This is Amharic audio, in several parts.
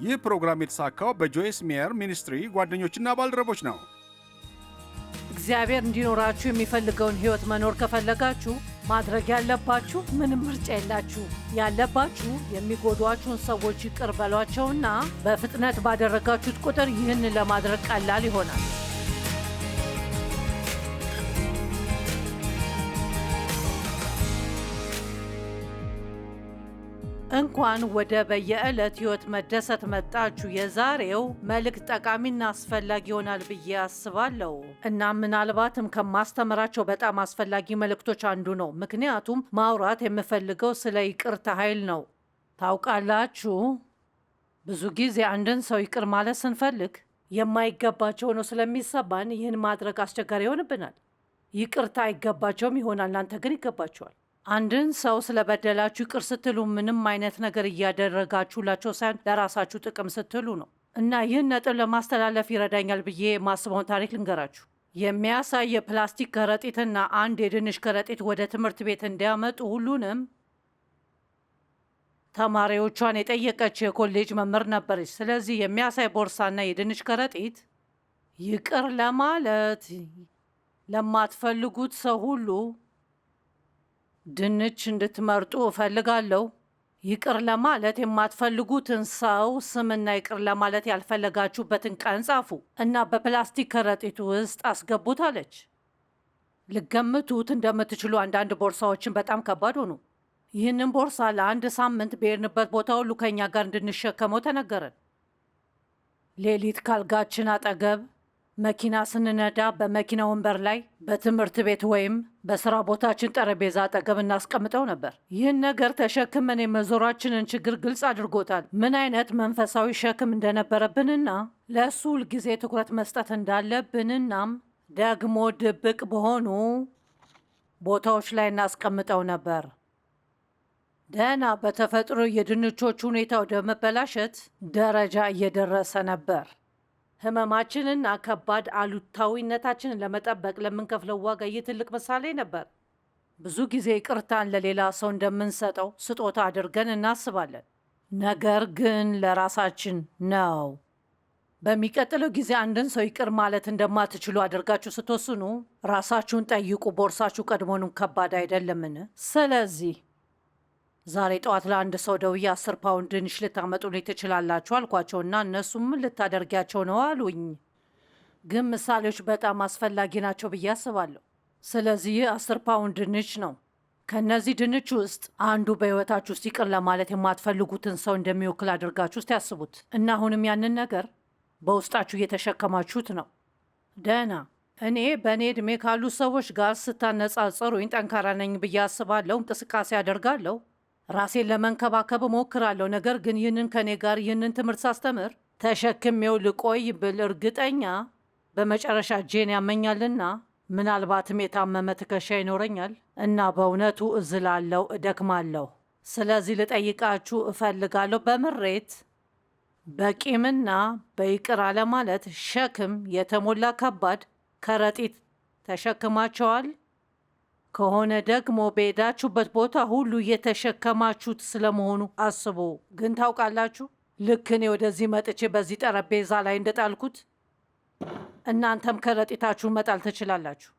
ይህ ፕሮግራም የተሳካው በጆይስ ሜየር ሚኒስትሪ ጓደኞችና ባልደረቦች ነው። እግዚአብሔር እንዲኖራችሁ የሚፈልገውን ሕይወት መኖር ከፈለጋችሁ ማድረግ ያለባችሁ ምንም ምርጫ የላችሁ። ያለባችሁ የሚጎዷችሁን ሰዎች ይቅር በሏቸውና በፍጥነት ባደረጋችሁት ቁጥር ይህን ለማድረግ ቀላል ይሆናል። እንኳን ወደ በየዕለት ሕይወት መደሰት መጣችሁ። የዛሬው መልእክት ጠቃሚና አስፈላጊ ይሆናል ብዬ አስባለሁ እና ምናልባትም ከማስተምራቸው በጣም አስፈላጊ መልእክቶች አንዱ ነው። ምክንያቱም ማውራት የምፈልገው ስለ ይቅርታ ኃይል ነው። ታውቃላችሁ፣ ብዙ ጊዜ አንድን ሰው ይቅር ማለት ስንፈልግ የማይገባቸው ነው ስለሚሰማን ይህን ማድረግ አስቸጋሪ ይሆንብናል። ይቅርታ አይገባቸውም ይሆናል፣ እናንተ ግን ይገባቸዋል። አንድን ሰው ስለበደላችሁ ይቅር ስትሉ ምንም አይነት ነገር እያደረጋችሁላቸው ሳይሆን ለራሳችሁ ጥቅም ስትሉ ነው። እና ይህን ነጥብ ለማስተላለፍ ይረዳኛል ብዬ የማስበውን ታሪክ ልንገራችሁ። የሚያሳይ የፕላስቲክ ከረጢትና አንድ የድንች ከረጢት ወደ ትምህርት ቤት እንዲያመጡ ሁሉንም ተማሪዎቿን የጠየቀች የኮሌጅ መምህር ነበረች። ስለዚህ የሚያሳይ ቦርሳና የድንች ከረጢት ይቅር ለማለት ለማትፈልጉት ሰው ሁሉ ድንች እንድትመርጡ እፈልጋለሁ። ይቅር ለማለት የማትፈልጉትን ሰው ስምና ይቅር ለማለት ያልፈለጋችሁበትን ቀን ጻፉ እና በፕላስቲክ ከረጢቱ ውስጥ አስገቡት አለች። ልገምቱት እንደምትችሉ አንዳንድ ቦርሳዎችን በጣም ከባድ ሆኑ። ይህንን ቦርሳ ለአንድ ሳምንት በሄድንበት ቦታ ሁሉ ከእኛ ጋር እንድንሸከመው ተነገረን። ሌሊት ካልጋችን አጠገብ፣ መኪና ስንነዳ በመኪና ወንበር ላይ፣ በትምህርት ቤት ወይም በስራ ቦታችን ጠረጴዛ አጠገብ እናስቀምጠው ነበር። ይህን ነገር ተሸክመን የመዞራችንን ችግር ግልጽ አድርጎታል። ምን አይነት መንፈሳዊ ሸክም እንደነበረብንና ለእሱ ሁልጊዜ ትኩረት መስጠት እንዳለብንናም ደግሞ ድብቅ በሆኑ ቦታዎች ላይ እናስቀምጠው ነበር። ደህና በተፈጥሮ የድንቾቹ ሁኔታ ወደ መበላሸት ደረጃ እየደረሰ ነበር። ህመማችንና ከባድ አሉታዊነታችንን ለመጠበቅ ለምንከፍለው ዋጋ ይህ ትልቅ ምሳሌ ነበር። ብዙ ጊዜ ይቅርታን ለሌላ ሰው እንደምንሰጠው ስጦታ አድርገን እናስባለን፣ ነገር ግን ለራሳችን ነው። በሚቀጥለው ጊዜ አንድን ሰው ይቅር ማለት እንደማትችሉ አድርጋችሁ ስትወስኑ ራሳችሁን ጠይቁ፣ ቦርሳችሁ ቀድሞውንም ከባድ አይደለምን? ስለዚህ ዛሬ ጠዋት ለአንድ ሰው ደውዬ 10 ፓውንድ ድንች ልታመጡልኝ ትችላላችሁ አልኳቸው እና እነሱም ምን ልታደርጊያቸው ነው አሉኝ። ግን ምሳሌዎች በጣም አስፈላጊ ናቸው ብዬ አስባለሁ። ስለዚህ ይህ 10 ፓውንድ ድንች ነው። ከእነዚህ ድንች ውስጥ አንዱ በሕይወታችሁ ውስጥ ይቅር ለማለት የማትፈልጉትን ሰው እንደሚወክል አድርጋችሁ ውስጥ ያስቡት እና አሁንም ያንን ነገር በውስጣችሁ እየተሸከማችሁት ነው። ደህና እኔ በእኔ ዕድሜ ካሉ ሰዎች ጋር ስታነጻጸሩኝ ጠንካራ ነኝ ብዬ አስባለሁ። እንቅስቃሴ አደርጋለሁ፣ ራሴን ለመንከባከብ እሞክራለሁ። ነገር ግን ይህንን ከኔ ጋር ይህንን ትምህርት ሳስተምር ተሸክሜው ልቆይ ብል እርግጠኛ በመጨረሻ እጄን ያመኛልና ምናልባትም የታመመ ትከሻ ይኖረኛል እና በእውነቱ እዝላለሁ፣ እደክማለሁ። ስለዚህ ልጠይቃችሁ እፈልጋለሁ፣ በምሬት በቂምና በይቅር አለማለት ሸክም የተሞላ ከባድ ከረጢት ተሸክማቸዋል? ከሆነ ደግሞ በሄዳችሁበት ቦታ ሁሉ እየተሸከማችሁት ስለመሆኑ አስቡ። ግን ታውቃላችሁ፣ ልክ እኔ ወደዚህ መጥቼ በዚህ ጠረጴዛ ላይ እንደጣልኩት እናንተም ከረጢታችሁን መጣል ትችላላችሁ።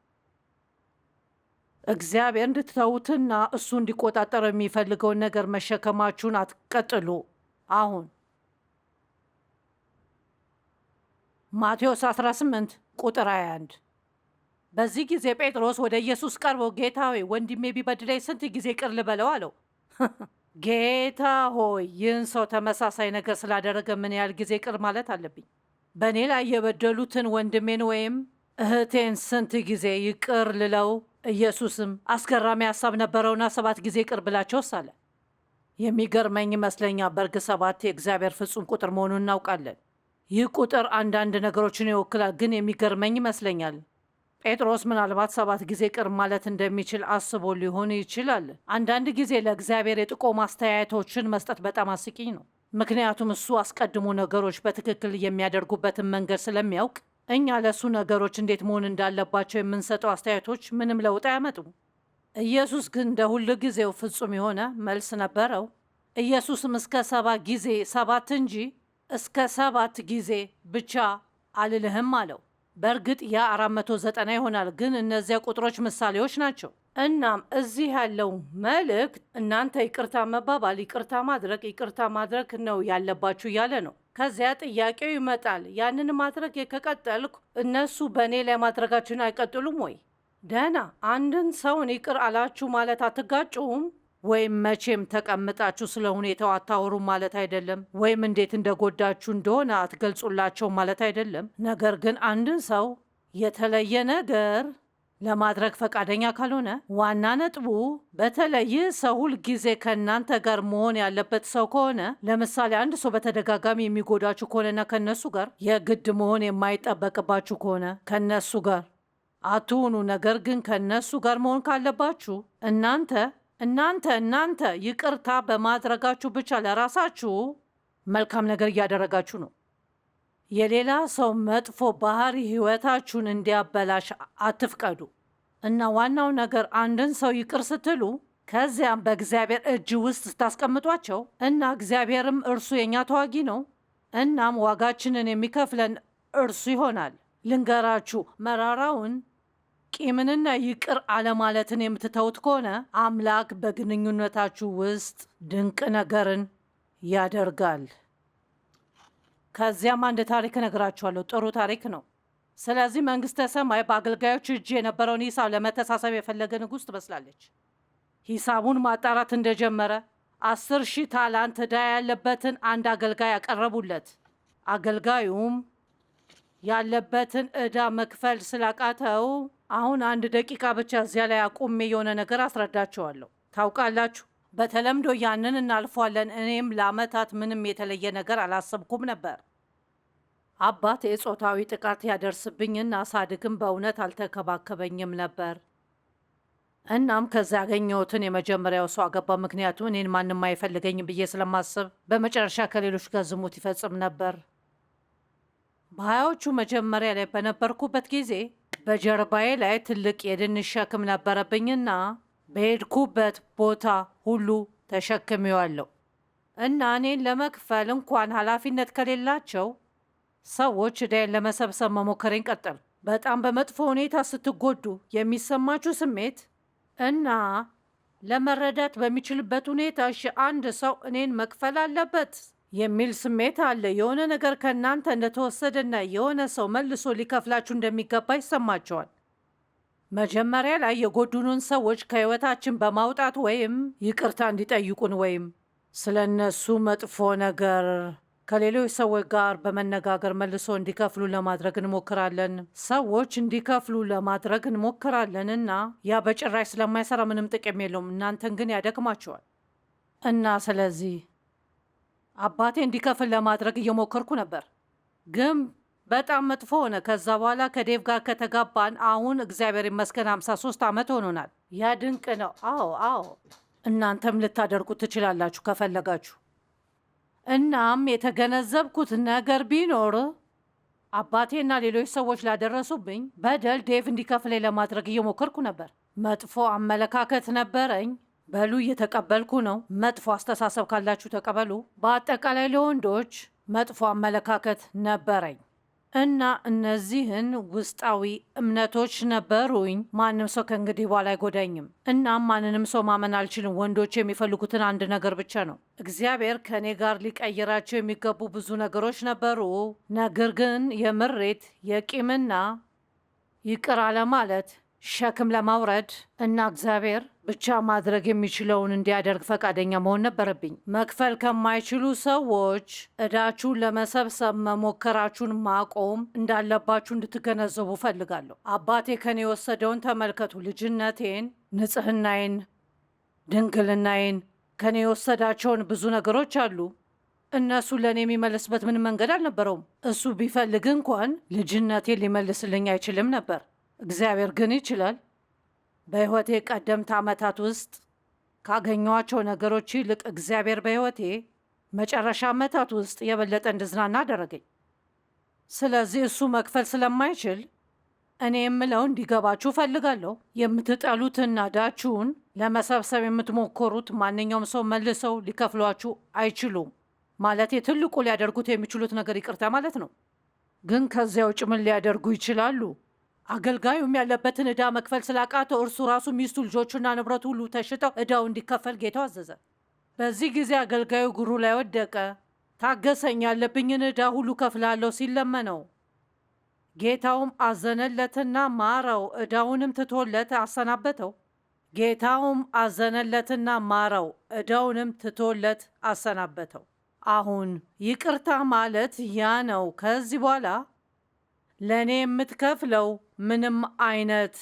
እግዚአብሔር እንድትተዉትና እሱ እንዲቆጣጠር የሚፈልገውን ነገር መሸከማችሁን አትቀጥሉ። አሁን ማቴዎስ 18 ቁጥር 21 በዚህ ጊዜ ጴጥሮስ ወደ ኢየሱስ ቀርቦ ጌታ ሆይ ወንድሜ ቢበድለኝ ስንት ጊዜ ይቅር ልበለው አለው። ጌታ ሆይ ይህን ሰው ተመሳሳይ ነገር ስላደረገ ምን ያህል ጊዜ ይቅር ማለት አለብኝ? በእኔ ላይ የበደሉትን ወንድሜን ወይም እህቴን ስንት ጊዜ ይቅር ልለው? ኢየሱስም አስገራሚ ሀሳብ ነበረውና 7 ጊዜ ይቅር ብላቸውስ አለ። የሚገርመኝ ይመስለኛል በእርግጥ 7 የእግዚአብሔር ፍጹም ቁጥር መሆኑን እናውቃለን። ይህ ቁጥር አንዳንድ ነገሮችን ይወክላል፣ ግን የሚገርመኝ ይመስለኛል ጴጥሮስ ምናልባት 7 ጊዜ ይቅር ማለት እንደሚችል አስቦ ሊሆን ይችላል። አንዳንድ ጊዜ ለእግዚአብሔር የጥቆማ አስተያየቶችን መስጠት በጣም አስቂኝ ነው፣ ምክንያቱም እሱ አስቀድሞ ነገሮች በትክክል የሚያደርጉበትን መንገድ ስለሚያውቅ እኛ ለእሱ ነገሮች እንዴት መሆን እንዳለባቸው የምንሰጠው አስተያየቶች ምንም ለውጥ አያመጡም። ኢየሱስ ግን እንደ ሁል ጊዜው ፍጹም የሆነ መልስ ነበረው። ኢየሱስም እስከ 7 ጊዜ 7 እንጂ እስከ 7 ጊዜ ብቻ አልልህም አለው። በእርግጥ ያ 490 ይሆናል፣ ግን እነዚያ ቁጥሮች ምሳሌዎች ናቸው። እናም እዚህ ያለው መልእክት እናንተ ይቅርታ መባባል፣ ይቅርታ ማድረግ ነው ያለባችሁ እያለ ነው። ከዚያ ጥያቄው ይመጣል፣ ያንን ማድረግ ከቀጠልኩ እነሱ በእኔ ላይ ማድረጋችሁን አይቀጥሉም ወይ? ደህና፣ አንድን ሰውን ይቅር አላችሁ ማለት አትጋጩም? ወይም መቼም ተቀምጣችሁ ስለ ሁኔታው አታወሩም ማለት አይደለም። ወይም እንዴት እንደጎዳችሁ እንደሆነ አትገልጹላቸው ማለት አይደለም። ነገር ግን አንድን ሰው የተለየ ነገር ለማድረግ ፈቃደኛ ካልሆነ፣ ዋና ነጥቡ በተለይ ሰው ሁል ጊዜ ከእናንተ ጋር መሆን ያለበት ሰው ከሆነ፣ ለምሳሌ አንድ ሰው በተደጋጋሚ የሚጎዳችሁ ከሆነና ከነሱ ጋር የግድ መሆን የማይጠበቅባችሁ ከሆነ ከነሱ ጋር አትሁኑ። ነገር ግን ከነሱ ጋር መሆን ካለባችሁ እናንተ ይቅርታ በማድረጋችሁ ብቻ ለራሳችሁ መልካም ነገር እያደረጋችሁ ነው። የሌላ ሰው መጥፎ ባህሪ ህይወታችሁን እንዲያበላሽ አትፍቀዱ። እና ዋናው ነገር አንድን ሰው ይቅር ስትሉ ከዚያም በእግዚአብሔር እጅ ውስጥ ስታስቀምጧቸው እና እግዚአብሔርም እርሱ የእኛ ተዋጊ ነው፣ እናም ዋጋችንን የሚከፍለን እርሱ ይሆናል። ልንገራችሁ፣ መራራውን ቂምንና ይቅር አለማለትን የምትተውት ከሆነ አምላክ በግንኙነታችሁ ውስጥ ድንቅ ነገርን ያደርጋል። ከዚያም አንድ ታሪክ እነግራችኋለሁ። ጥሩ ታሪክ ነው። ስለዚህ መንግሥተ ሰማይ በአገልጋዮች እጅ የነበረውን ሂሳብ ለመተሳሰብ የፈለገ ንጉሥ ትመስላለች። ሂሳቡን ማጣራት እንደጀመረ 10,000 ታላንት ዕዳ ያለበትን አንድ አገልጋይ ያቀረቡለት። አገልጋዩም ያለበትን ዕዳ መክፈል ስላቃተው አሁን 1 ደቂቃ ብቻ እዚያ ላይ አቁሜ የሆነ ነገር አስረዳቸዋለሁ። ታውቃላችሁ፣ በተለምዶ ያንን እናልፏለን። እኔም ለዓመታት ምንም የተለየ ነገር አላሰብኩም ነበር። አባቴ ጾታዊ ጥቃት ያደርስብኝና ሳድግም በእውነት አልተከባከበኝም ነበር። እናም ከዚያ ያገኘሁትን የመጀመሪያው ሰው አገባ። ምክንያቱም እኔን ማንም አይፈልገኝም ብዬ ስለማስብ በመጨረሻ ከሌሎች ጋር ዝሙት ይፈጽም ነበር። በሀያዎቹ መጀመሪያ ላይ በነበርኩበት ጊዜ በጀርባዬ ላይ ትልቅ የድንች ሸክም ነበረብኝና በሄድኩበት ቦታ ሁሉ ተሸክሜዋለሁ። እና እኔን ለመክፈል እንኳን ኃላፊነት ከሌላቸው ሰዎች ዕዳዬን ለመሰብሰብ መሞከሬን ቀጠል። በጣም በመጥፎ ሁኔታ ስትጎዱ የሚሰማችሁ ስሜት እና ለመረዳት በሚችልበት ሁኔታ አንድ ሰው እኔን መክፈል አለበት የሚል ስሜት አለ። የሆነ ነገር ከእናንተ እንደተወሰደና የሆነ ሰው መልሶ ሊከፍላችሁ እንደሚገባ ይሰማቸዋል። መጀመሪያ ላይ የጎዱኑን ሰዎች ከህይወታችን በማውጣት ወይም ይቅርታ እንዲጠይቁን ወይም ስለ እነሱ መጥፎ ነገር ከሌሎች ሰዎች ጋር በመነጋገር መልሶ እንዲከፍሉ ለማድረግ እንሞክራለን። ሰዎች እንዲከፍሉ ለማድረግ እንሞክራለን እና ያ በጭራሽ ስለማይሰራ ምንም ጥቅም የለውም። እናንተን ግን ያደክማቸዋል። እና ስለዚህ አባቴ እንዲከፍል ለማድረግ እየሞከርኩ ነበር፣ ግን በጣም መጥፎ ሆነ። ከዛ በኋላ ከዴቭ ጋር ከተጋባን አሁን እግዚአብሔር ይመስገን 53 ዓመት ሆኖናል። ያ ድንቅ ነው። አዎ፣ እናንተም ልታደርጉት ትችላላችሁ ከፈለጋችሁ። እናም የተገነዘብኩት ነገር ቢኖር አባቴና ሌሎች ሰዎች ላደረሱብኝ በደል ዴቭ እንዲከፍለኝ ለማድረግ እየሞከርኩ ነበር። መጥፎ አመለካከት ነበረኝ። በሉ እየተቀበልኩ ነው። መጥፎ አስተሳሰብ ካላችሁ ተቀበሉ። በአጠቃላይ ለወንዶች መጥፎ አመለካከት ነበረኝ እና እነዚህን ውስጣዊ እምነቶች ነበሩኝ። ማንም ሰው ከእንግዲህ በኋላ አይጎዳኝም። እናም ማንንም ሰው ማመን አልችልም። ወንዶች የሚፈልጉትን አንድ ነገር ብቻ ነው። እግዚአብሔር ከእኔ ጋር ሊቀይራቸው የሚገቡ ብዙ ነገሮች ነበሩ። ነገር ግን የምሬት የቂምና ይቅር አለማለት ሸክም ለማውረድ እና እግዚአብሔር ብቻ ማድረግ የሚችለውን እንዲያደርግ ፈቃደኛ መሆን ነበረብኝ። መክፈል ከማይችሉ ሰዎች ዕዳችሁን ለመሰብሰብ መሞከራችሁን ማቆም እንዳለባችሁ እንድትገነዘቡ ፈልጋለሁ። አባቴ ከኔ የወሰደውን ተመልከቱ። ልጅነቴን፣ ንጽህናዬን፣ ድንግልናዬን ከኔ የወሰዳቸውን ብዙ ነገሮች አሉ። እነሱ ለእኔ የሚመልስበት ምንም መንገድ አልነበረውም። እሱ ቢፈልግ እንኳን ልጅነቴን ሊመልስልኝ አይችልም ነበር። እግዚአብሔር ግን ይችላል። በሕይወቴ ቀደምት ዓመታት ውስጥ ካገኘኋቸው ነገሮች ይልቅ እግዚአብሔር በሕይወቴ መጨረሻ ዓመታት ውስጥ የበለጠ እንድዝናና አደረገኝ። ስለዚህ እሱ መክፈል ስለማይችል እኔ የምለው እንዲገባችሁ እፈልጋለሁ። የምትጠሉትና ዕዳችሁን ለመሰብሰብ የምትሞክሩት ማንኛውም ሰው መልሰው ሊከፍሏችሁ አይችሉም። ማለቴ ትልቁ ሊያደርጉት የሚችሉት ነገር ይቅርታ ማለት ነው። ግን ከዚያ ውጭ ምን ሊያደርጉ ይችላሉ? አገልጋዩም ያለበትን ዕዳ መክፈል ስላቃተው እርሱ ራሱ፣ ሚስቱ፣ ልጆቹና ንብረቱ ሁሉ ተሽጠው ዕዳው እንዲከፈል ጌታው አዘዘ። በዚህ ጊዜ አገልጋዩ እግሩ ላይ ወደቀ። ታገሰኝ፣ ያለብኝን ዕዳ ሁሉ ከፍላለሁ ሲል ለመነው። ጌታውም አዘነለትና ማረው፣ ዕዳውንም ትቶለት አሰናበተው። ጌታውም አዘነለትና ማረው፣ ዕዳውንም ትቶለት አሰናበተው። አሁን ይቅርታ ማለት ያ ነው። ከዚህ በኋላ ለእኔ የምትከፍለው ምንም አይነት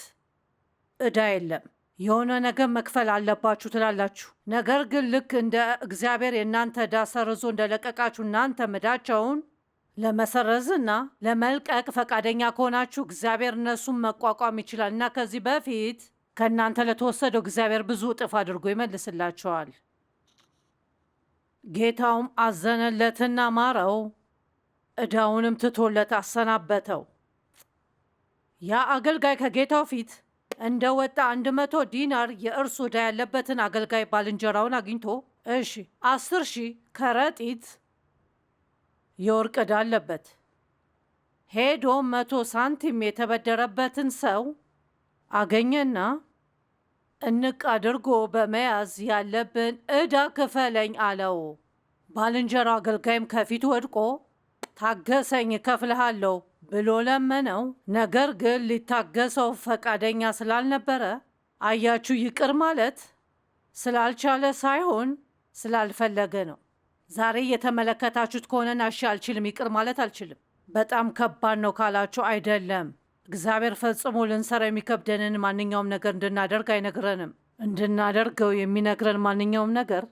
ዕዳ የለም። የሆነ ነገር መክፈል አለባችሁ ትላላችሁ። ነገር ግን ልክ እንደ እግዚአብሔር የእናንተ ዕዳ ሰርዞ እንደለቀቃችሁ እናንተ ዕዳቸውን ለመሰረዝና ለመልቀቅ ፈቃደኛ ከሆናችሁ እግዚአብሔር እነሱን መቋቋም ይችላል እና ከዚህ በፊት ከእናንተ ለተወሰደው እግዚአብሔር ብዙ እጥፍ አድርጎ ይመልስላቸዋል። ጌታውም አዘነለትና ማረው፣ ዕዳውንም ትቶለት አሰናበተው። ያ አገልጋይ ከጌታው ፊት እንደ ወጣ 100 ዲናር የእርሱ ዕዳ ያለበትን አገልጋይ ባልንጀራውን አግኝቶ 10,000 ከረጢት የወርቅ ዕዳ አለበት። ሄዶ 100 ሳንቲም የተበደረበትን ሰው አገኘና እንቅ አድርጎ በመያዝ ያለብን ዕዳ ክፈለኝ አለው። ባልንጀራው አገልጋይም ከፊቱ ወድቆ ታገሰኝ እከፍልሃለሁ ብሎ ለመነው። ነገር ግን ሊታገሰው ፈቃደኛ ስላልነበረ፣ አያችሁ፣ ይቅር ማለት ስላልቻለ ሳይሆን ስላልፈለገ ነው። ዛሬ እየተመለከታችሁት ከሆነና እሺ አልችልም፣ ይቅር ማለት አልችልም፣ በጣም ከባድ ነው ካላችሁ አይደለም። እግዚአብሔር ፈጽሞ ልንሰራ የሚከብደንን ማንኛውም ነገር እንድናደርግ አይነግረንም። እንድናደርገው የሚነግረን ማንኛውም ነገር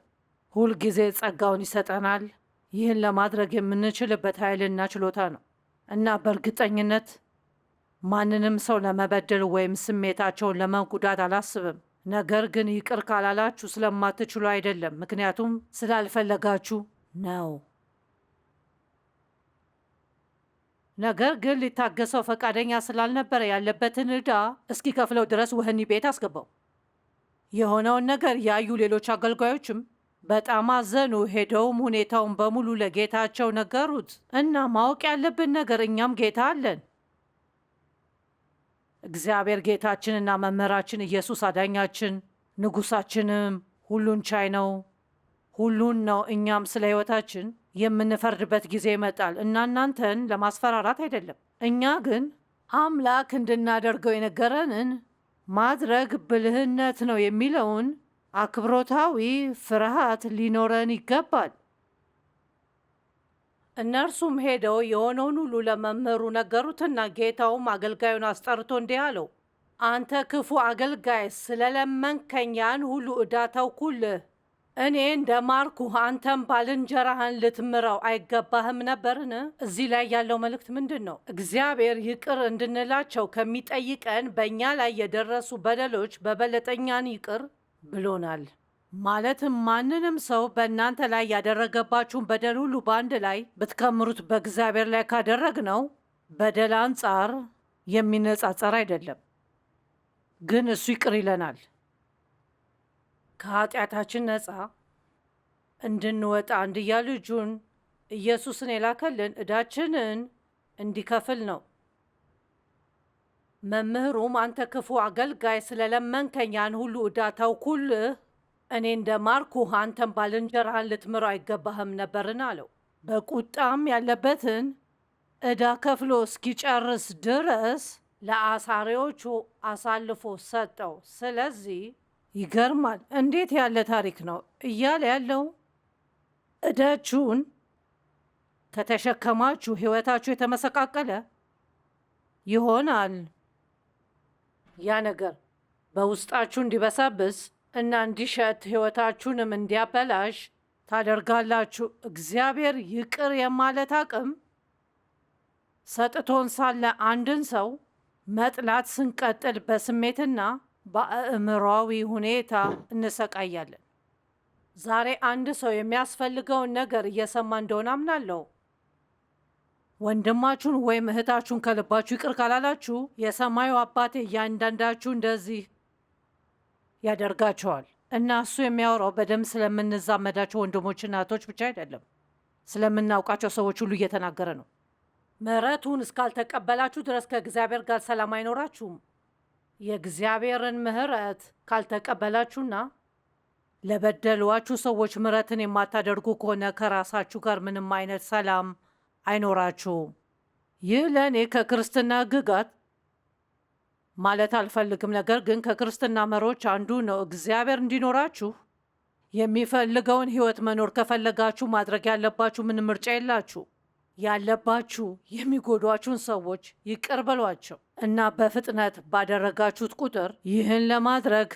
ሁልጊዜ ጸጋውን ይሰጠናል። ይህን ለማድረግ የምንችልበት ኃይልና ችሎታ ነው እና በእርግጠኝነት ማንንም ሰው ለመበደል ወይም ስሜታቸውን ለመጉዳት አላስብም። ነገር ግን ይቅር ካላላችሁ ስለማትችሉ አይደለም፣ ምክንያቱም ስላልፈለጋችሁ ነው። ነገር ግን ሊታገሰው ፈቃደኛ ስላልነበረ ያለበትን ዕዳ እስኪከፍለው ድረስ ወህኒ ቤት አስገባው። የሆነውን ነገር ያዩ ሌሎች አገልጋዮችም በጣም አዘኑ። ሄደውም ሁኔታውን በሙሉ ለጌታቸው ነገሩት እና ማወቅ ያለብን ነገር እኛም ጌታ አለን። እግዚአብሔር ጌታችንና መምህራችን ኢየሱስ አዳኛችን ንጉሳችንም ሁሉን ቻይ ነው፣ ሁሉን ነው። እኛም ስለ ሕይወታችን የምንፈርድበት ጊዜ ይመጣል እና እናንተን ለማስፈራራት አይደለም። እኛ ግን አምላክ እንድናደርገው የነገረንን ማድረግ ብልህነት ነው የሚለውን አክብሮታዊ ፍርሃት ሊኖረን ይገባል። እነርሱም ሄደው የሆነውን ሁሉ ለመምህሩ ነገሩትና ጌታውም አገልጋዩን አስጠርቶ እንዲህ አለው፣ አንተ ክፉ አገልጋይ፣ ስለለመንከኝ ያን ሁሉ ዕዳ ተውኩልህ። እኔ እንደ ማርኩህ አንተም ባልንጀራህን ልትምረው አይገባህም ነበርን? እዚህ ላይ ያለው መልእክት ምንድን ነው? እግዚአብሔር ይቅር እንድንላቸው ከሚጠይቀን በእኛ ላይ የደረሱ በደሎች በበለጠኛን ይቅር ብሎናል። ማለትም ማንንም ሰው በእናንተ ላይ ያደረገባችሁን በደል ሁሉ በአንድ ላይ ብትከምሩት በእግዚአብሔር ላይ ካደረግነው በደል አንጻር የሚነጻጸር አይደለም። ግን እሱ ይቅር ይለናል። ከኃጢአታችን ነፃ እንድንወጣ አንድያ ልጁን ኢየሱስን የላከልን ዕዳችንን እንዲከፍል ነው። መምህሩም አንተ ክፉ አገልጋይ፣ ስለለመንከኝ ያን ሁሉ ዕዳ ተውኩልህ። እኔ እንደ ማርኩህ አንተም ባልንጀራህን ልትምረው አይገባህም ነበርን አለው። በቁጣም ያለበትን ዕዳ ከፍሎ እስኪጨርስ ድረስ ለአሳሪዎቹ አሳልፎ ሰጠው። ስለዚህ ይገርማል። እንዴት ያለ ታሪክ ነው እያለ ያለው። ዕዳችሁን ከተሸከማችሁ ሕይወታችሁ የተመሰቃቀለ ይሆናል። ያ ነገር በውስጣችሁ እንዲበሰብስ እና እንዲሸት ሕይወታችሁንም እንዲያበላሽ ታደርጋላችሁ። እግዚአብሔር ይቅር የማለት አቅም ሰጥቶን ሳለ አንድን ሰው መጥላት ስንቀጥል በስሜትና በአእምሯዊ ሁኔታ እንሰቃያለን። ዛሬ አንድ ሰው የሚያስፈልገውን ነገር እየሰማ እንደሆነ አምናለሁ። ወንድማችሁን ወይም እህታችሁን ከልባችሁ ይቅር ካላላችሁ የሰማዩ አባቴ እያንዳንዳችሁ እንደዚህ ያደርጋቸዋል። እና እሱ የሚያወራው በደንብ ስለምንዛመዳቸው ወንድሞችና እህቶች ብቻ አይደለም። ስለምናውቃቸው ሰዎች ሁሉ እየተናገረ ነው። ምሕረቱን እስካልተቀበላችሁ ድረስ ከእግዚአብሔር ጋር ሰላም አይኖራችሁም። የእግዚአብሔርን ምሕረት ካልተቀበላችሁና ለበደሏችሁ ሰዎች ምሕረትን የማታደርጉ ከሆነ ከራሳችሁ ጋር ምንም አይነት ሰላም አይኖራችሁም። ይህ ለእኔ ከክርስትና ሕግጋት ማለት አልፈልግም፣ ነገር ግን ከክርስትና መሮች አንዱ ነው። እግዚአብሔር እንዲኖራችሁ የሚፈልገውን ሕይወት መኖር ከፈለጋችሁ ማድረግ ያለባችሁ ምንም ምርጫ የላችሁ። ያለባችሁ የሚጎዷችሁን ሰዎች ይቅር በሏቸው እና በፍጥነት ባደረጋችሁት ቁጥር ይህን ለማድረግ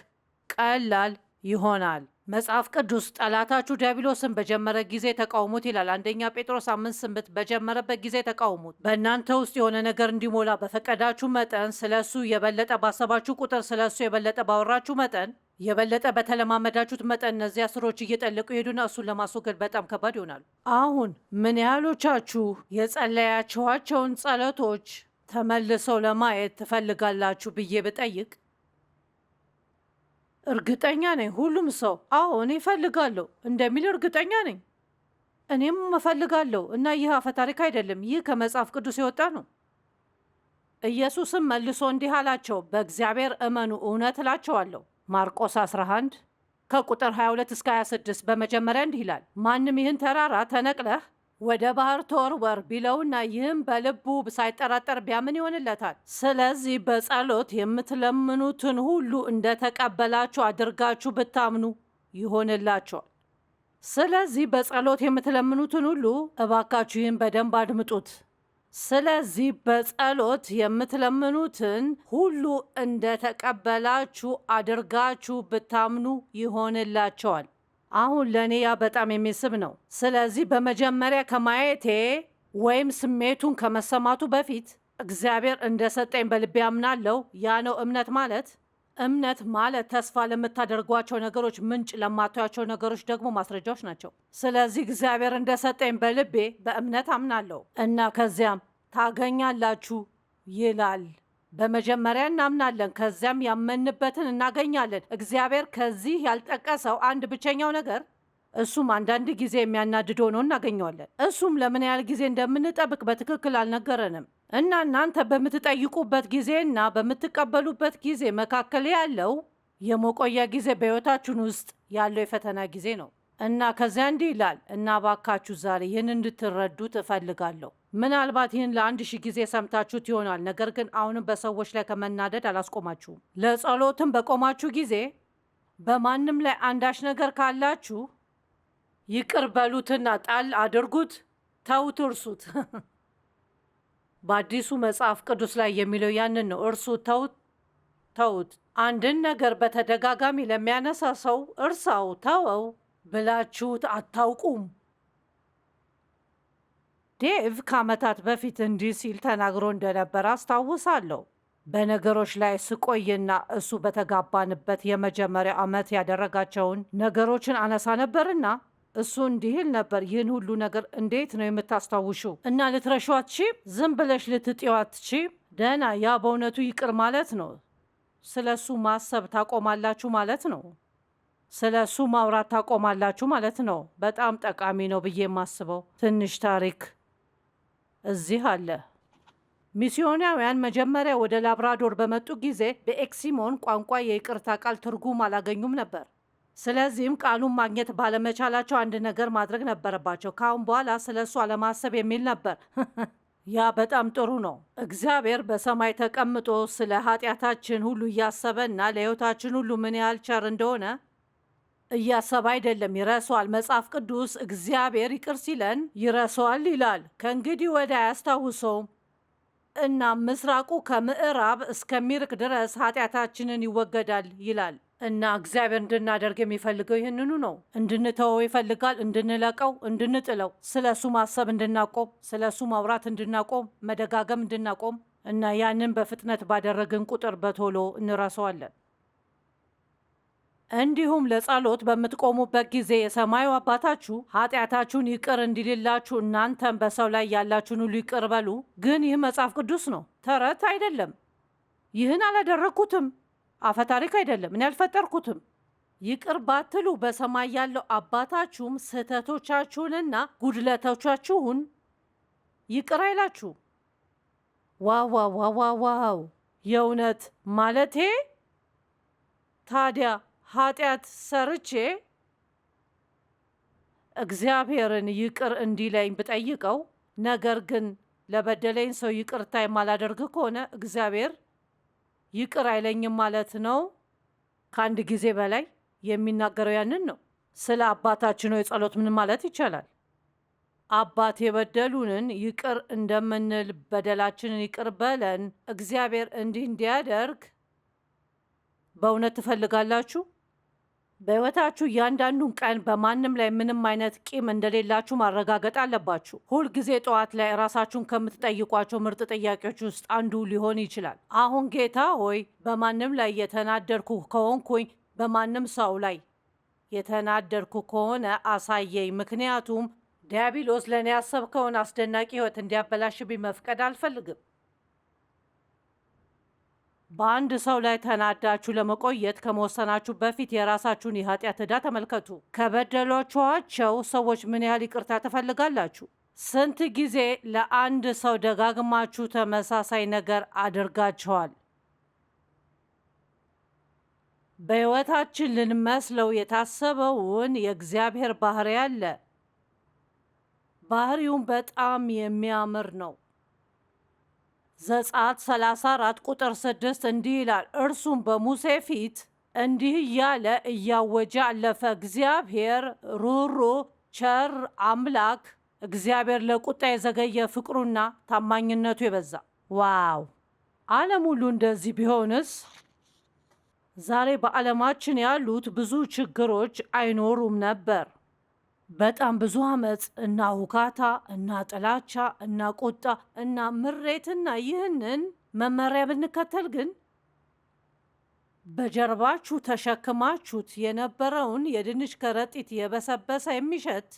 ቀላል ይሆናል። መጽሐፍ ቅዱስ ጠላታችሁ ዲያብሎስን በጀመረ ጊዜ ተቃውሙት ይላል። አንደኛ ጴጥሮስ 5:8 በጀመረበት ጊዜ ተቃውሙት። በእናንተ ውስጥ የሆነ ነገር እንዲሞላ በፈቀዳችሁ መጠን፣ ስለ እሱ የበለጠ ባሰባችሁ ቁጥር፣ ስለ እሱ የበለጠ ባወራችሁ መጠን፣ የበለጠ በተለማመዳችሁት መጠን እነዚያ ስሮች እየጠለቁ ይሄዱና እሱን ለማስወገድ በጣም ከባድ ይሆናሉ። አሁን ምን ያህሎቻችሁ የጸለያችኋቸውን ጸሎቶች ተመልሰው ለማየት ትፈልጋላችሁ ብዬ ብጠይቅ እርግጠኛ ነኝ ሁሉም ሰው አዎ እኔ እፈልጋለሁ እንደሚል እርግጠኛ ነኝ። እኔም እፈልጋለሁ እና ይህ አፈ ታሪክ አይደለም፣ ይህ ከመጽሐፍ ቅዱስ የወጣ ነው። ኢየሱስም መልሶ እንዲህ አላቸው፣ በእግዚአብሔር እመኑ፣ እውነት እላቸዋለሁ። ማርቆስ 11 ከቁጥር 22 እስከ 26 በመጀመሪያ እንዲህ ይላል፣ ማንም ይህን ተራራ ተነቅለህ ወደ ባህር ተወርወር ቢለውና ይህም በልቡ ሳይጠራጠር ቢያምን ይሆንለታል። ስለዚህ በጸሎት የምትለምኑትን ሁሉ እንደተቀበላችሁ አድርጋችሁ ብታምኑ ይሆንላችኋል። ስለዚህ በጸሎት የምትለምኑትን ሁሉ እባካችሁ ይህን በደንብ አድምጡት። ስለዚህ በጸሎት የምትለምኑትን ሁሉ እንደተቀበላችሁ አድርጋችሁ ብታምኑ ይሆንላቸዋል። አሁን ለእኔ ያ በጣም የሚስብ ነው። ስለዚህ በመጀመሪያ ከማየቴ ወይም ስሜቱን ከመሰማቱ በፊት እግዚአብሔር እንደሰጠኝ በልቤ አምናለሁ። ያ ነው እምነት ማለት። እምነት ማለት ተስፋ ለምታደርጓቸው ነገሮች ምንጭ፣ ለማታያቸው ነገሮች ደግሞ ማስረጃዎች ናቸው። ስለዚህ እግዚአብሔር እንደሰጠኝ በልቤ በእምነት አምናለሁ እና ከዚያም ታገኛላችሁ ይላል። በመጀመሪያ እናምናለን፣ ከዚያም ያመንበትን እናገኛለን። እግዚአብሔር ከዚህ ያልጠቀሰው አንድ ብቸኛው ነገር እሱም አንዳንድ ጊዜ የሚያናድድ ሆኖ እናገኘዋለን። እሱም ለምን ያህል ጊዜ እንደምንጠብቅ በትክክል አልነገረንም እና እናንተ በምትጠይቁበት ጊዜና በምትቀበሉበት ጊዜ መካከል ያለው የመቆያ ጊዜ በሕይወታችሁን ውስጥ ያለው የፈተና ጊዜ ነው እና ከዚያ እንዲህ ይላል እና ባካችሁ ዛሬ ይህን እንድትረዱት እፈልጋለሁ። ምናልባት ይህን ለ1000 ጊዜ ሰምታችሁት ይሆናል፣ ነገር ግን አሁንም በሰዎች ላይ ከመናደድ አላስቆማችሁም። ለጸሎትም በቆማችሁ ጊዜ በማንም ላይ አንዳች ነገር ካላችሁ ይቅር በሉትና ጣል አድርጉት፣ ተውት፣ እርሱት። በአዲሱ መጽሐፍ ቅዱስ ላይ የሚለው ያንን ነው። እርሱት፣ ተውት፣ ተውት። አንድን ነገር በተደጋጋሚ ለሚያነሳ ሰው እርሳው፣ ተወው ብላችሁት አታውቁም። ዴቭ ከዓመታት በፊት እንዲህ ሲል ተናግሮ እንደነበር አስታውሳለሁ። በነገሮች ላይ ስቆይና እሱ በተጋባንበት የመጀመሪያ ዓመት ያደረጋቸውን ነገሮችን አነሳ ነበርና እሱ እንዲህ ይል ነበር፣ ይህን ሁሉ ነገር እንዴት ነው የምታስታውሹው? እና ልትረሺው አትችይም? ዝም ብለሽ ልትጤው አትችይም? ደህና፣ ያ በእውነቱ ይቅር ማለት ነው። ስለ እሱ ማሰብ ታቆማላችሁ ማለት ነው። ስለ እሱ ማውራት ታቆማላችሁ ማለት ነው። በጣም ጠቃሚ ነው ብዬ የማስበው ትንሽ ታሪክ እዚህ አለ። ሚስዮናውያን መጀመሪያ ወደ ላብራዶር በመጡ ጊዜ በኤክሲሞን ቋንቋ የይቅርታ ቃል ትርጉም አላገኙም ነበር። ስለዚህም ቃሉን ማግኘት ባለመቻላቸው አንድ ነገር ማድረግ ነበረባቸው። ከአሁን በኋላ ስለ እሱ አለማሰብ የሚል ነበር። ያ በጣም ጥሩ ነው። እግዚአብሔር በሰማይ ተቀምጦ ስለ ኃጢአታችን ሁሉ እያሰበና ለሕይወታችን ሁሉ ምን ያህል ቸር እንደሆነ እያሰበ አይደለም፣ ይረሳዋል። መጽሐፍ ቅዱስ እግዚአብሔር ይቅር ሲለን ይረሳዋል ይላል። ከእንግዲህ ወዲያ አያስታውሰውም እና ምስራቁ ከምዕራብ እስከሚርቅ ድረስ ኃጢአታችንን ይወገዳል ይላል። እና እግዚአብሔር እንድናደርግ የሚፈልገው ይህንኑ ነው። እንድንተወው ይፈልጋል፣ እንድንለቀው፣ እንድንጥለው፣ ስለ እሱ ማሰብ እንድናቆም፣ ስለ እሱ ማውራት እንድናቆም፣ መደጋገም እንድናቆም እና ያንን በፍጥነት ባደረግን ቁጥር በቶሎ እንረሳዋለን። እንዲሁም ለጸሎት በምትቆሙበት ጊዜ የሰማዩ አባታችሁ ኃጢአታችሁን ይቅር እንዲልላችሁ እናንተም በሰው ላይ ያላችሁን ሁሉ ይቅር በሉ። ግን ይህ መጽሐፍ ቅዱስ ነው፣ ተረት አይደለም። ይህን አላደረግኩትም፣ አፈ ታሪክ አይደለም፣ እኔ አልፈጠርኩትም። ይቅር ባትሉ በሰማይ ያለው አባታችሁም ስህተቶቻችሁንና ጉድለቶቻችሁን ይቅር አይላችሁ። ዋው ዋው ዋው ዋው ዋው! የእውነት ማለቴ ታዲያ ኃጢአት ሰርቼ እግዚአብሔርን ይቅር እንዲለኝ ብጠይቀው፣ ነገር ግን ለበደለኝ ሰው ይቅርታ የማላደርግ ከሆነ እግዚአብሔር ይቅር አይለኝም ማለት ነው? ከአንድ ጊዜ በላይ የሚናገረው ያንን ነው። ስለ አባታችን ሆይ ጸሎት ምን ማለት ይቻላል? አባት የበደሉንን ይቅር እንደምንል በደላችንን ይቅር በለን እግዚአብሔር እንዲህ እንዲያደርግ በእውነት ትፈልጋላችሁ? በሕይወታችሁ እያንዳንዱን ቀን በማንም ላይ ምንም አይነት ቂም እንደሌላችሁ ማረጋገጥ አለባችሁ። ሁልጊዜ ጠዋት ላይ ራሳችሁን ከምትጠይቋቸው ምርጥ ጥያቄዎች ውስጥ አንዱ ሊሆን ይችላል፣ አሁን ጌታ ሆይ በማንም ላይ የተናደርኩ ከሆንኩኝ፣ በማንም ሰው ላይ የተናደርኩ ከሆነ አሳየኝ፣ ምክንያቱም ዲያብሎስ ለእኔ ያሰብከውን አስደናቂ ሕይወት እንዲያበላሽብኝ መፍቀድ አልፈልግም። በአንድ ሰው ላይ ተናዳችሁ ለመቆየት ከመወሰናችሁ በፊት የራሳችሁን የኃጢአት ዕዳ ተመልከቱ። ከበደሏችኋቸው ሰዎች ምን ያህል ይቅርታ ትፈልጋላችሁ? ስንት ጊዜ ለአንድ ሰው ደጋግማችሁ ተመሳሳይ ነገር አድርጋችኋል? በሕይወታችን ልንመስለው የታሰበውን የእግዚአብሔር ባህሪ አለ። ባህሪውን በጣም የሚያምር ነው። ዘጸአት 34 ቁጥር 6 እንዲህ ይላል፣ እርሱም በሙሴ ፊት እንዲህ እያለ እያወጀ አለፈ፣ እግዚአብሔር ሩህሩህ ቸር አምላክ፣ እግዚአብሔር ለቁጣ የዘገየ ፍቅሩና ታማኝነቱ የበዛ። ዋው! ዓለም ሁሉ እንደዚህ ቢሆንስ? ዛሬ በዓለማችን ያሉት ብዙ ችግሮች አይኖሩም ነበር። በጣም ብዙ አመፅ እና ሁካታ እና ጥላቻ እና ቁጣ እና ምሬትና ይህንን መመሪያ ብንከተል ግን በጀርባችሁ ተሸክማችሁት የነበረውን የድንች ከረጢት የበሰበሰ የሚሸት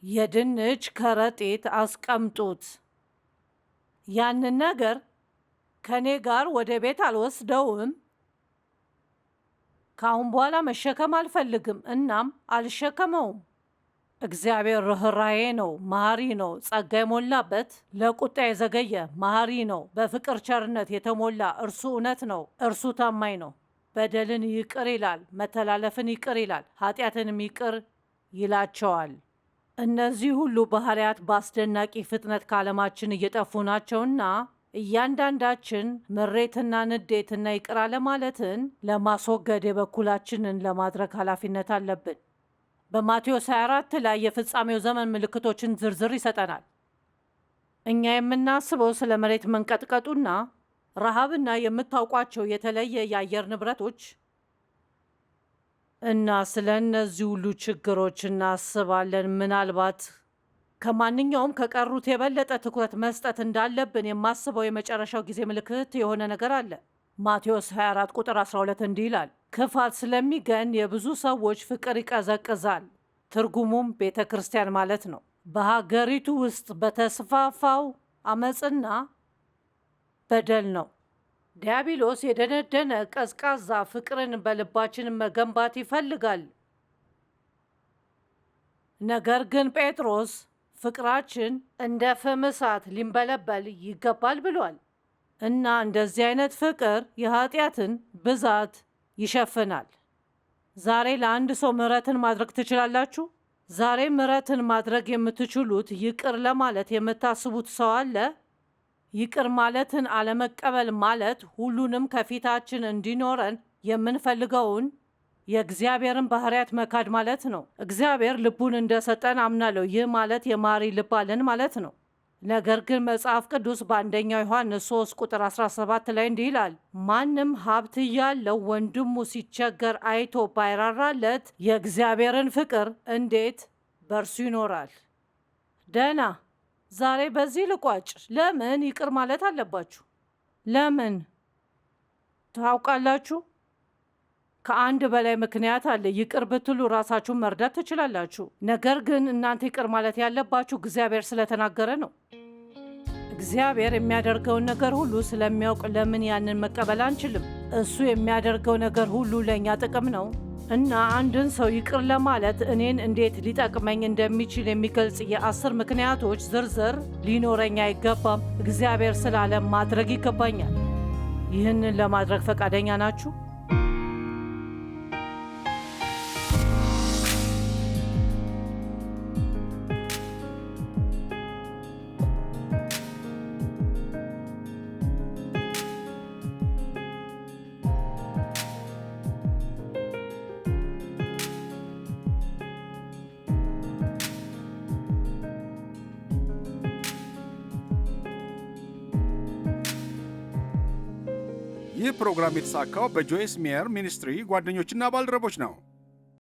የድንች ከረጢት አስቀምጡት። ያንን ነገር ከኔ ጋር ወደ ቤት አልወስደውም። ከአሁን በኋላ መሸከም አልፈልግም፣ እናም አልሸከመውም። እግዚአብሔር ርኅራኄ ነው፣ መሐሪ ነው፣ ጸጋ የሞላበት፣ ለቁጣ የዘገየ መሐሪ ነው፣ በፍቅር ቸርነት የተሞላ እርሱ እውነት ነው፣ እርሱ ታማኝ ነው። በደልን ይቅር ይላል፣ መተላለፍን ይቅር ይላል፣ ኃጢአትንም ይቅር ይላቸዋል። እነዚህ ሁሉ ባህሪያት በአስደናቂ ፍጥነት ከዓለማችን እየጠፉ ናቸውና እያንዳንዳችን ምሬትና ንዴትና ይቅር አለማለትን ለማስወገድ የበኩላችንን ለማድረግ ኃላፊነት አለብን። በማቴዎስ 24 ላይ የፍጻሜው ዘመን ምልክቶችን ዝርዝር ይሰጠናል። እኛ የምናስበው ስለ መሬት መንቀጥቀጡና ረሃብና የምታውቋቸው የተለየ የአየር ንብረቶች እና ስለ እነዚህ ሁሉ ችግሮች እናስባለን። ምናልባት ከማንኛውም ከቀሩት የበለጠ ትኩረት መስጠት እንዳለብን የማስበው የመጨረሻው ጊዜ ምልክት የሆነ ነገር አለ። ማቴዎስ 24 ቁጥር 12 እንዲህ ይላል፣ ክፋት ስለሚገን የብዙ ሰዎች ፍቅር ይቀዘቅዛል። ትርጉሙም ቤተ ክርስቲያን ማለት ነው። በሀገሪቱ ውስጥ በተስፋፋው አመፅና በደል ነው። ዲያብሎስ የደነደነ ቀዝቃዛ ፍቅርን በልባችን መገንባት ይፈልጋል። ነገር ግን ጴጥሮስ ፍቅራችን እንደ ፍም እሳት ሊንበለበል ይገባል ብሏል። እና እንደዚህ አይነት ፍቅር የኃጢአትን ብዛት ይሸፍናል። ዛሬ ለአንድ ሰው ምሕረትን ማድረግ ትችላላችሁ? ዛሬ ምሕረትን ማድረግ የምትችሉት ይቅር ለማለት የምታስቡት ሰው አለ? ይቅር ማለትን አለመቀበል ማለት ሁሉንም ከፊታችን እንዲኖረን የምንፈልገውን የእግዚአብሔርን ባህሪያት መካድ ማለት ነው። እግዚአብሔር ልቡን እንደሰጠን አምናለሁ። ይህ ማለት የማሪ ልብ አለን ማለት ነው። ነገር ግን መጽሐፍ ቅዱስ በአንደኛው ዮሐንስ 3 ቁጥር 17 ላይ እንዲህ ይላል፣ ማንም ሀብት እያለው ወንድሙ ሲቸገር አይቶ ባይራራለት የእግዚአብሔርን ፍቅር እንዴት በእርሱ ይኖራል? ደህና፣ ዛሬ በዚህ ልቋጭ። ለምን ይቅር ማለት አለባችሁ? ለምን ታውቃላችሁ? ከአንድ በላይ ምክንያት አለ። ይቅር ብትሉ ራሳችሁን መርዳት ትችላላችሁ። ነገር ግን እናንተ ይቅር ማለት ያለባችሁ እግዚአብሔር ስለተናገረ ነው። እግዚአብሔር የሚያደርገውን ነገር ሁሉ ስለሚያውቅ ለምን ያንን መቀበል አንችልም? እሱ የሚያደርገው ነገር ሁሉ ለእኛ ጥቅም ነው። እና አንድን ሰው ይቅር ለማለት እኔን እንዴት ሊጠቅመኝ እንደሚችል የሚገልጽ የ10 ምክንያቶች ዝርዝር ሊኖረኝ አይገባም። እግዚአብሔር ስላለ ማድረግ ይገባኛል። ይህንን ለማድረግ ፈቃደኛ ናችሁ? ይህ ፕሮግራም የተሳካው በጆይስ ሜየር ሚኒስትሪ ጓደኞችና ባልደረቦች ነው።